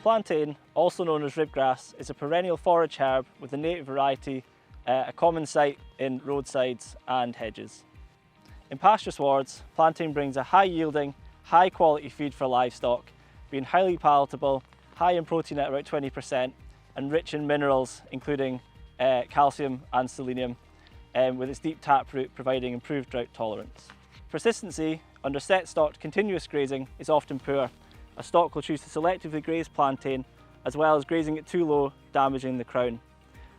Plantain, also known as ribgrass, is a perennial forage herb with a native variety, a common sight in roadsides and hedges. In pasture swards, plantain brings a high-yielding, high-quality feed for livestock, being highly palatable, high in protein at about 20%, and rich in minerals including calcium and selenium, with its deep taproot providing improved drought tolerance. Persistency under set-stocked continuous grazing is often poor. A stock will choose to selectively graze plantain, as well as grazing it too low, damaging the crown.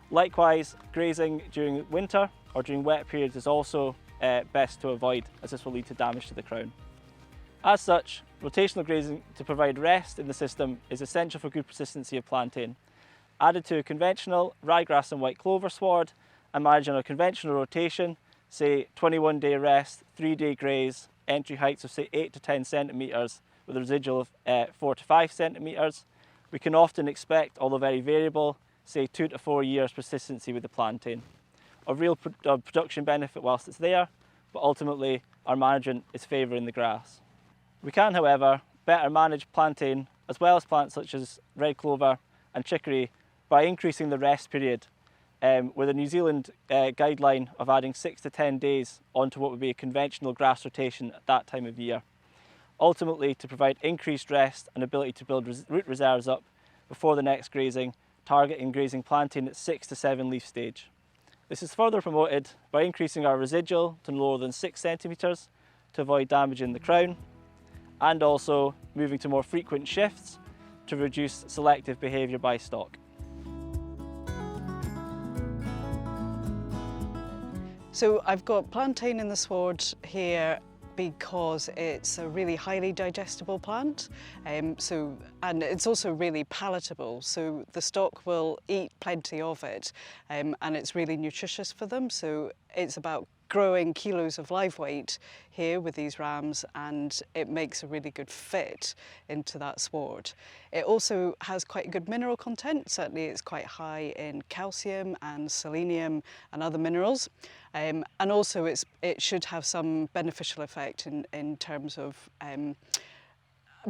Likewise, grazing during winter or during wet periods is also best to avoid, as this will lead to damage to the crown. As such, rotational grazing to provide rest in the system is essential for good persistency of plantain. Added to a conventional ryegrass and white clover sward and managed on a conventional rotation, say 21-day rest, 3-day graze, entry heights of say 8 to 10 centimetres with a residual of 4 to 5 centimetres, we can often expect, although very variable, say 2 to 4 years persistency with the plantain. Of real production benefit whilst it's there, but ultimately our management is favouring the grass. We can, however, better manage plantain as well as plants such as red clover and chicory by increasing the rest period, with a New Zealand guideline of adding 6 to 10 days onto what would be a conventional grass rotation at that time of year. Ultimately, to provide increased rest and ability to build root reserves up before the next grazing, targeting grazing plantain at 6 to 7 leaf stage. This is further promoted by increasing our residual to no lower than 6 centimetres to avoid damaging the crown, and also moving to more frequent shifts to reduce selective behaviour by stock. So I've got plantain in the sward here because it's a really highly digestible plant, and it's also really palatable, so the stock will eat plenty of it, and it's really nutritious for them. So it's about growing kilos of live weight here with these rams, and it makes a really good fit into that sward. It also has quite a good mineral content. Certainly it's quite high in calcium and selenium and other minerals, and also it should have some beneficial effect in terms of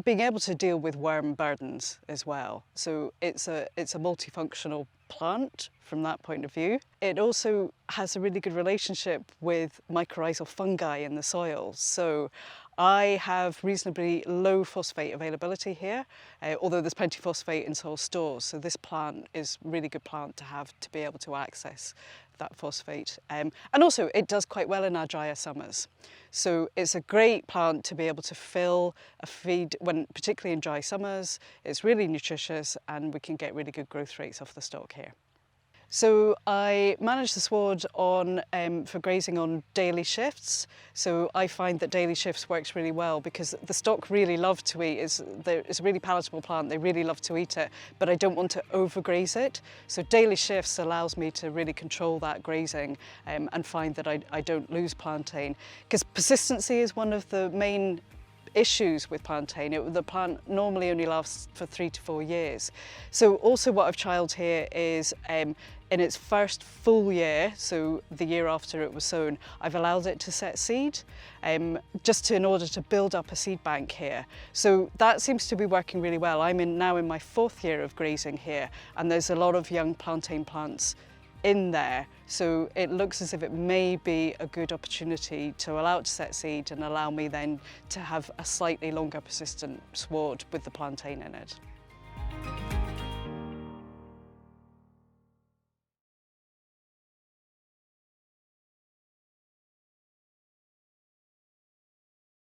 being able to deal with worm burdens as well. So it's a multifunctional plant from that point of view. It also has a really good relationship with mycorrhizal fungi in the soil. So I have reasonably low phosphate availability here, although there's plenty of phosphate in soil stores. So this plant is a really good plant to have to be able to access that phosphate. And also it does quite well in our drier summers. So it's a great plant to be able to fill a feed, particularly in dry summers. It's really nutritious and we can get really good growth rates off the stock here. So I manage the sward for grazing on daily shifts. So I find that daily shifts works really well because the stock really love to eat. It's a really palatable plant, they really love to eat it, but I don't want to overgraze it. So daily shifts allows me to really control that grazing and find that I don't lose plantain. Because persistency is one of the main issues with plantain. The plant normally only lasts for 3 to 4 years. So also what I've trialled here is in its first full year, so the year after it was sown, I've allowed it to set seed, just in order to build up a seed bank here. So that seems to be working really well. I'm now in my 4th year of grazing here, and there's a lot of young plantain plants in there, so it looks as if it may be a good opportunity to allow it to set seed and allow me then to have a slightly longer persistent sward with the plantain in it.